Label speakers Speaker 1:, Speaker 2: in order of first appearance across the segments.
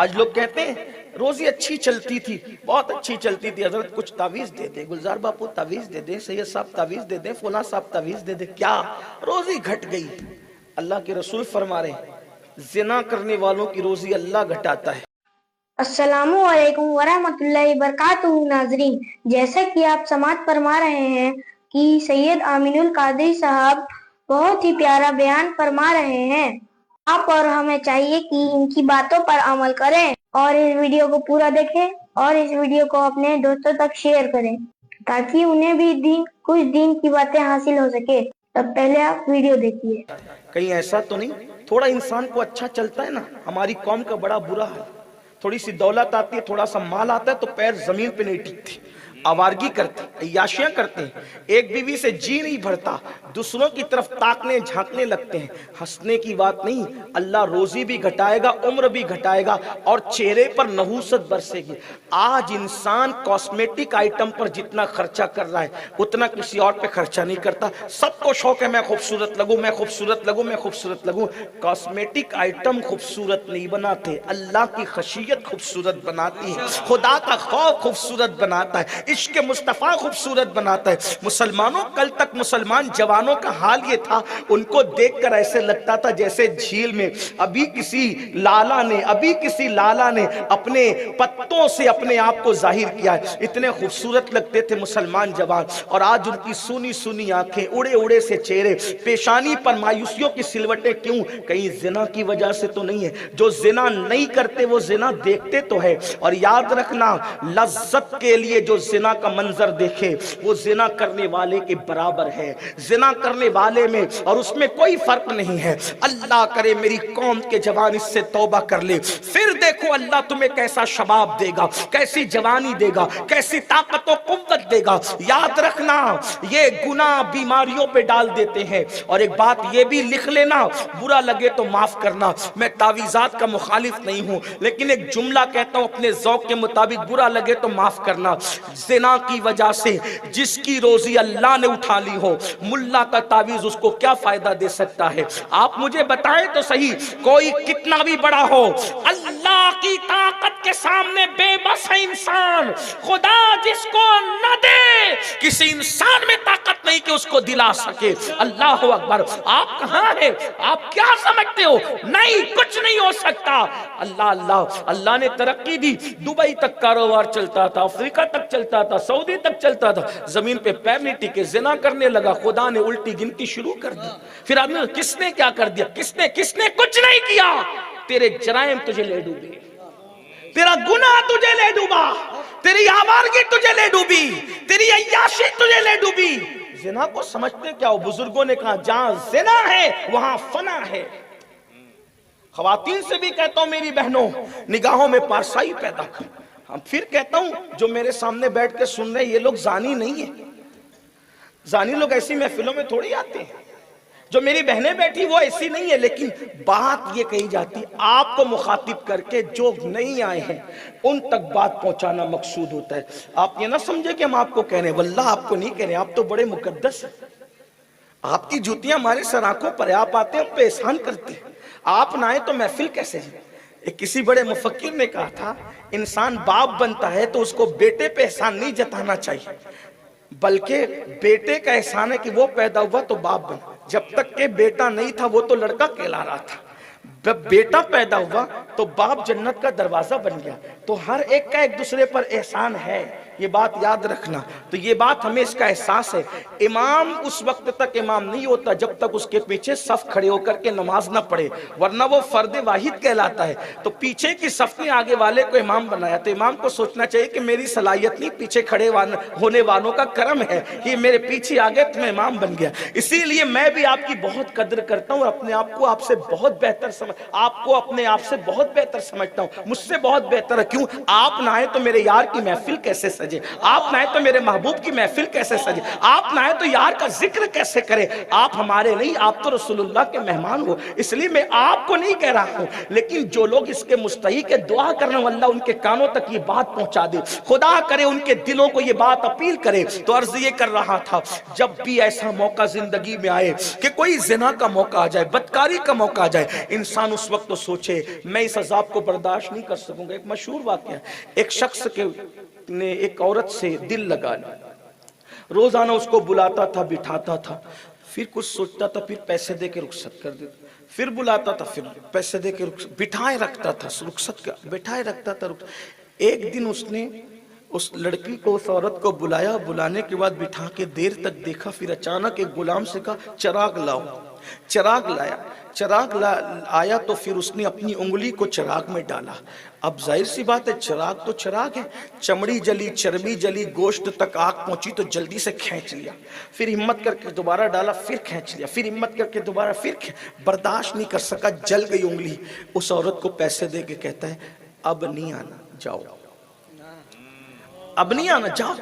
Speaker 1: آج لوگ کہتے ہیں روزی اچھی چلتی تھی، بہت اچھی چلتی تھی، حضرت کچھ تعویذ دے دیں، گلزار باپو تعویذ دے دیں، سید صاحب تعویذ دے دیں، فلاں صاحب تعویذ دے دیں، کیا روزی گھٹ گئی؟ اللہ کے رسول فرما رہے ہیں زنا کرنے والوں کی روزی اللہ گھٹاتا ہے۔
Speaker 2: السلام علیکم ورحمۃ اللہ وبرکاتہ۔ ناظرین، جیسا کہ آپ سماعت فرما رہے ہیں کہ سید امین القادری صاحب بہت ہی پیارا بیان فرما رہے ہیں۔ آپ اور ہمیں چاہیے کہ ان کی باتوں پر عمل کریں اور اس ویڈیو کو پورا دیکھیں اور اس ویڈیو کو اپنے دوستوں تک شیئر کریں تاکہ انہیں بھی کچھ دین کی باتیں حاصل ہو سکے۔ تب پہلے آپ ویڈیو دیکھیے۔
Speaker 1: کہیں ایسا تو نہیں تھوڑا انسان کو اچھا چلتا ہے نا، ہماری قوم کا بڑا برا ہے، تھوڑی سی دولت آتی ہے، تھوڑا سا مال آتا ہے تو پیر زمین پہ نہیں ٹکتے، آوارگی کرتے ہیں، عیاشیاں کرتے ہیں، ایک بیوی سے جی نہیں بھرتا، دوسروں کی طرف تاکنے جھانکنے لگتے ہیں۔ ہنسنے کی بات نہیں، اللہ روزی بھی گھٹائے گا، عمر بھی گھٹائے گا اور چہرے پر نحوست برسے گی۔ آج انسان کاسمیٹک آئٹم پر جتنا خرچہ کر رہا ہے اتنا کسی اور پہ خرچہ نہیں کرتا۔ سب کو شوق ہے میں خوبصورت لگوں، میں خوبصورت لگوں، میں خوبصورت لگوں۔ کاسمیٹک آئٹم خوبصورت نہیں بناتے، اللہ کی خشیت خوبصورت بناتی ہے، خدا کا خوف خوبصورت بناتا ہے، عشق مصطفیٰ خوبصورت بناتا ہے۔ مسلمانوں، کل تک مسلمان جوانوں کا حال یہ تھا، ان کو دیکھ کر ایسے لگتا تھا جیسے جھیل میں ابھی کسی لالا نے اپنے پتوں سے اپنے آپ کو ظاہر کیا ہے، اتنے خوبصورت لگتے تھے مسلمان جوان۔ اور آج ان کی سونی سونی آنکھیں، اڑے اڑے سے چہرے، پیشانی پر مایوسیوں کی سلوٹیں، کیوں؟ کہیں زنا کی وجہ سے تو نہیں ہے؟ جو زنا نہیں کرتے وہ زنا دیکھتے تو ہے۔ اور یاد رکھنا، لذت کے لیے جو زنا کا منظر دیکھے وہ زنا کرنے والے کے برابر ہے، زنا کرنے والے میں اور اس میں کوئی فرق نہیں ہے۔ اللہ کرے میری قوم کے جوان اس سے توبہ کر لے، پھر دیکھو اللہ تمہیں کیسا شباب دے گا، کیسی جوانی دے گا، کیسی طاقت و قوت دے گا۔ یاد رکھنا، یہ گناہ بیماریوں پہ ڈال دیتے ہیں۔ اور ایک بات یہ بھی لکھ لینا، برا لگے تو معاف کرنا، میں تعویذات کا مخالف نہیں ہوں، لیکن ایک جملہ کہتا ہوں اپنے ذوق کے مطابق، برا لگے تو معاف کرنا۔ زنا کی وجہ سے جس کی روزی اللہ نے اٹھا لی ہو، ملا کا تعویذ اس کو کیا فائدہ دے سکتا ہے؟ آپ مجھے بتائیں تو صحیح، کوئی کتنا بھی بڑا ہو، اللہ کی طاقت کے سامنے بے بس ہے انسان۔ خدا جس کو نہ دے، کسی انسان میں طاقت نہیں کہ اس کو دلا سکے۔ اللہ اکبر۔ آپ کہاں ہیں؟ آپ کیا سمجھتے ہو؟ نہیں، کچھ نہیں ہو سکتا۔ اللہ نے ترقی دی، دبئی تک کاروبار چلتا تھا، افریقہ تک چلتا تھا، سعودی تک چلتا تھا، زمین پہ پیر نہیں ٹکے، زنا کرنے لگا، خدا نے الٹی گنتی شروع کر دی۔ پھر آدمی کس نے کیا کر دیا؟ کس نے کچھ نہیں کیا۔ تیرے جرائم تجھے لے ڈوبے، تیرا گناہ تجھے لے ڈوبا، تیری آوارگی تجھے لے ڈوبی، تیری عیاشی تجھے لے ڈوبی۔ زنا کو سمجھتے کیا ہو؟ بزرگوں نے کہا جہاں زنا ہے وہاں فنا ہے۔ خواتین سے بھی کہتا ہوں میری بہنوں، نگاہوں میں پارسائی پیدا کر۔ ہم پھر کہتا ہوں جو میرے سامنے بیٹھ کے سن رہے ہیں یہ لوگ زانی نہیں ہیں، زانی لوگ ایسی محفلوں میں تھوڑی آتے ہیں۔ جو میری بہنیں بیٹھی وہ ایسی نہیں ہے، لیکن بات یہ کہی جاتی آپ کو مخاطب کر کے جو نہیں آئے ہیں ان تک بات پہنچانا مقصود ہوتا ہے۔ آپ یہ نہ سمجھے کہ ہم آپ کو کہہ رہے ہیں، واللہ آپ کو نہیں کہہ رہے ہیں، آپ تو بڑے مقدس ہیں۔ آپ کی جوتیاں ہمارے سر آنکھوں پر ہے، آپ آتے ہیں ہم پہ احسان کرتے ہیں، آپ نہ آئے تو محفل کیسے ہے؟ ایک کسی بڑے مفکر نے کہا تھا انسان باپ بنتا ہے تو اس کو بیٹے پہ احسان نہیں جتانا چاہیے، بلکہ بیٹے کا احسان ہے کہ وہ پیدا ہوا تو باپ بنا، جب تک کہ بیٹا نہیں تھا وہ تو لڑکا کہلا رہا تھا، جب بیٹا پیدا ہوا تو باپ جنت کا دروازہ بن گیا۔ تو ہر ایک کا ایک دوسرے پر احسان ہے، یہ بات یاد رکھنا۔ تو یہ بات ہمیں اس کا احساس ہے۔ امام اس وقت تک امام نہیں ہوتا جب تک اس کے پیچھے صف کھڑے ہو کر کے نماز نہ پڑھے، ورنہ وہ فرد واحد کہلاتا ہے۔ تو پیچھے کی صف نے آگے والے کو امام بنایا، تو امام کو سوچنا چاہیے کہ میری صلاحیت نہیں، پیچھے کھڑے ہونے والوں کا کرم ہے کہ میرے پیچھے آگے تو میں امام بن گیا۔ اسی لیے میں بھی آپ کی بہت قدر کرتا ہوں، اپنے آپ کو آپ سے بہت بہتر آپ کو اپنے آپ سے بہت بہتر سمجھتا ہوں، مجھ سے بہت بہتر ہے۔ کیوں؟ آپ نہ آئے تو میرے یار کی محفل کیسے سجے؟ सजे, आप ना आए तो मेरे महबूब की महफिल कैसे सजे, आप ना आए तो यार का जिक्र कैसे करे। आप हमारे नहीं, आप तो रसूलुल्लाह के मेहमान हो, इसलिए मैं आपको नहीं कह रहा हूं, लेकिन जो लोग इसके मुस्तहिक है दुआ करने वाला उनके कानों तक ये बात पहुंचा दे, खुदा करे उनके दिलों को ये बात अपील करे। तो अर्ज ये कर रहा था, जब भी ऐसा मौका जिंदगी में आए कि कोई जिना का मौका आ जाए, बदकारी का मौका आ जाए, इंसान उस वक्त तो सोचे मैं इस अजाब को बर्दाश्त नहीं कर सकूंगा। एक मशहूर वाकया, एक शख्स के ने एक औरत से दिल लगा लिया, रोजाना उसको बुलाता था, बिठाता था, फिर कुछ सोचता था, फिर पैसे दे के रुखसत कर देता, फिर बुलाता था, फिर पैसे दे के बिठाए रखता था, रुखसत का बिठाए रखता था। एक दिन उसने उस लड़की को, उस औरत को बुलाया, बुलाने के बाद बिठा के देर तक देखा, फिर अचानक एक गुलाम से कहा चिराग लाओ। चिराग लाया, आया तो फिर उसने अपनी उंगली को चिराग में डाला। अब जाहिर सी बात है, चिराग तो चिराग है, चमड़ी जली, चर्बी जली, गोश्त तक आग पहुंची तो जल्दी से खींच लिया, फिर हिम्मत करके दोबारा डाला, फिर खींच लिया, फिर हिम्मत करके दोबारा, फिर बर्दाश्त नहीं कर सका, जल गई उंगली। उस औरत को पैसे दे के कहता है अब नहीं आना, जाओ, अब नहीं आना, जाओ।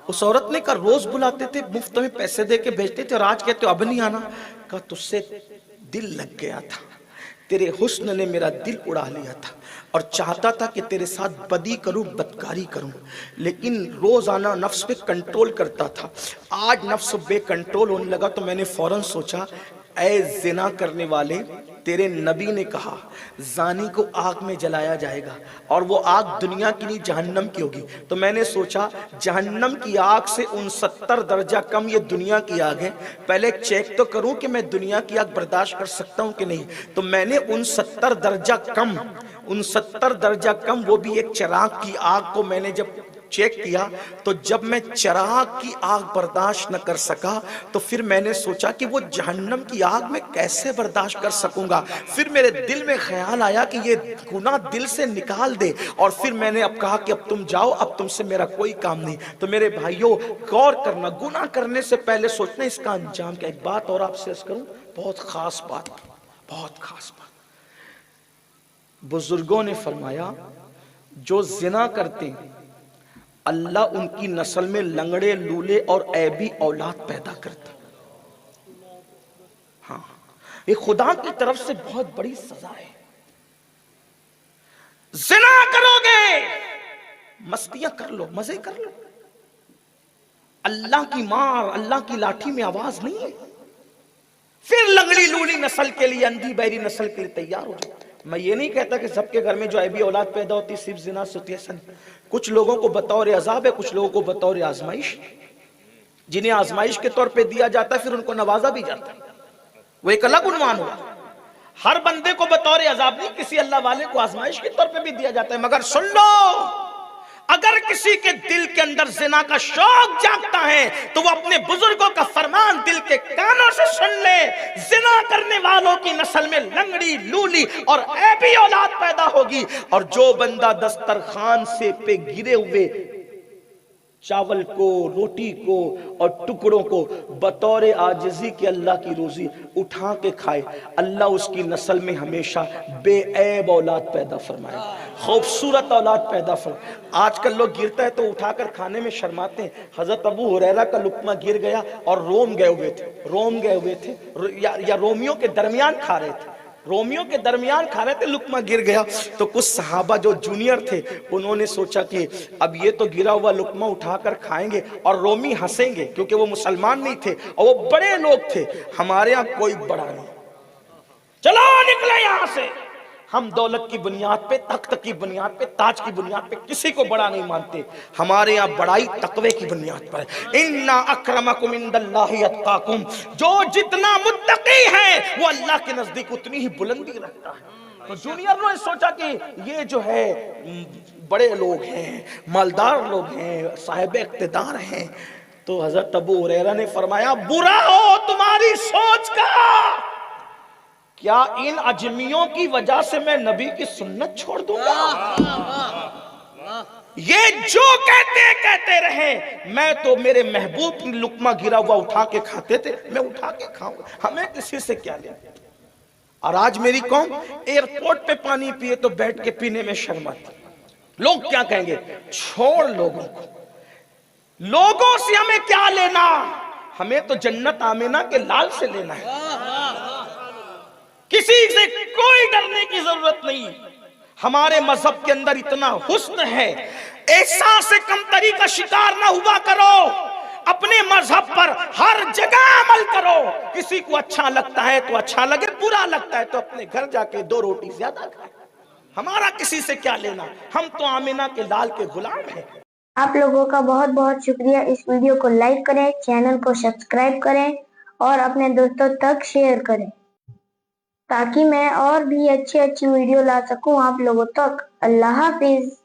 Speaker 1: उस औरत ने कहा रोज बुलाते थे, मुफ्त में पैसे दे के भेजते थे, और आज कहते हो अब नहीं आना। कहा तुझसे दिल लग गया था, तेरे हुस्न ने मेरा दिल उड़ा लिया था, और चाहता था कि तेरे साथ बदी करूं, बदकारी करूं, लेकिन रोजाना नफ्स पे कंट्रोल करता था। आज नफ्स बेकंट्रोल होने लगा तो मैंने फौरन सोचा, ऐ जिना करने वाले, तेरे नबी ने कहा जानी को आग में जलाया जाएगा, और वो आग दुनिया की नहीं जहन्नम की होगी। तो मैंने सोचा जहन्नम की आग से 69 दर्जा कम ये दुनिया की आग है, पहले चेक तो करूं कि मैं दुनिया की आग बर्दाश्त कर सकता हूं कि नहीं। तो मैंने 69 दर्जा कम, 69 दर्जा कम, वो भी एक चिराग की आग को मैंने जब चेक किया, तो जब मैं चिराग की आग बर्दाश्त न कर सका, तो फिर मैंने सोचा कि वो जहन्नम की आग में कैसे बर्दाश्त कर सकूंगा। फिर मेरे दिल में ख्याल आया कि ये गुनाह दिल से निकाल दे, और फिर मैंने अब कहा कि अब तुम जाओ, अब तुमसे मेरा कोई काम नहीं। तो मेरे भाइयों गौर करना, गुनाह करने से पहले सोचना इसका अंजाम क्या। एक बात और आपसे अर्ज करूं, बहुत खास बात, बहुत खास बात। बुजुर्गों ने फरमाया जो जिना करते हैं अल्लाह उनकी नस्ल में लंगड़े, लूले और ऐबी औलाद पैदा करता। हाँ, ये खुदा की तरफ से बहुत बड़ी सजा है। जिना करोगे, मस्तियां कर लो, मजे कर लो, अल्लाह की मार, अल्लाह की लाठी में आवाज नहीं है। फिर लंगड़ी लूली नस्ल के लिए, अंधी बहरी नस्ल के लिए तैयार हो जाओ। मैं ये नहीं कहता कि सबके घर में जो ऐबी औलाद पैदा होती है सिर्फ जिना से होती है। कुछ लोगों को बतौर अजाब है, कुछ लोगों को बतौर आजमाइश। जिन्हें आजमाइश के तौर पे दिया जाता है फिर उनको नवाजा भी जाता है, वो एक अलग उन्वान हुआ। हर बंदे को बतौर अजाब नहीं, किसी अल्लाह वाले को आजमाइश के तौर पे भी दिया जाता है। मगर सुन लो, अगर किसी के दिल के अंदर जिना का शौक जागता है तो वो अपने बुजुर्गों का फरमान दिल के कानों से सुन ले। जिना करने वालों की नस्ल में लंगड़ी, लूली और ऐबी औलाद पैदा होगी। और जो बंदा दस्तरखान से पे गिरे हुए चावल को, रोटी को और टुकड़ों को बतौर आजिजी के अल्लाह की रोजी उठा के खाए, अल्लाह उसकी नस्ल में हमेशा बेऐब औलाद पैदा फरमाए, खूबसूरत औलाद पैदा फरमाए। आजकल लोग गिरता है तो उठाकर खाने में शर्माते हैं। हजरत अबू हुरैरा का लुकमा गिर गया और रोम गए हुए थे, या रोमियों के दरमियान खा रहे थे, रोमियों के दरमियान खा रहे थे, लुकमा गिर गया। तो कुछ सहाबा जो जूनियर थे उन्होंने सोचा कि अब ये तो गिरा हुआ लुकमा उठाकर खाएंगे और रोमी हंसेंगे, क्योंकि वो मुसलमान नहीं थे और वो बड़े लोग थे। हमारे यहाँ कोई बड़ा नहीं, चलो निकले यहाँ से। हम दौलत की बुनियाद पे, तख्त की बुनियाद पे, ताज की बुनियाद पे किसी को बड़ा नहीं मानते। हमारे यहाँ बड़ाई तकवे की बुनियाद पर है। इन्ना अक्रमकुम इंदल्लाहि अत्काकुम, जो जितना मुत्तकी है वो अल्लाह के नजदीक उतनी ही बुलंदी रखता है। तो जूनियर ने सोचा कि ये जो है बड़े लोग हैं, मालदार लोग हैं, साहिब इख्तिदार हैं। तो हजरत अबू हुरैरा ने फरमाया बुरा हो तुम्हारी सोच का, क्या इन अजमियों की वजह से मैं नबी की सुन्नत छोड़ दूंगा? ये जो कहते रहे, मैं तो मेरे महबूब की लुकमा गिरा हुआ उठा के खाते थे, मैं उठा के खाऊंगा, हमें किसी से क्या लेना। और आज मेरी कौम एयरपोर्ट पे पानी पिए तो बैठ के पीने में शर्माती। लोग क्या कहेंगे? छोड़ लोगों को, लोगों से हमें क्या लेना, हमें तो जन्नत आमिना के लाल से लेना है। किसी से कोई डरने की जरूरत नहीं। हमारे मजहब के अंदर इतना हुस्न है, एहसास से कमतरी का शिकार ना हुआ करो। अपने मजहब पर हर जगह अमल करो। किसी को अच्छा लगता है तो अच्छा लगे, बुरा लगता है तो अपने घर जाके 2 रोटी ज्यादा खाए। हमारा किसी से क्या लेना, हम तो आमिना के लाल के गुलाम हैं।
Speaker 2: आप लोगों का बहुत बहुत शुक्रिया। इस वीडियो को लाइक करें, चैनल को सब्सक्राइब करें और अपने दोस्तों तक शेयर करें ताकि मैं और भी अच्छी अच्छी वीडियो ला सकूं आप लोगों तक। अल्लाह हाफिज।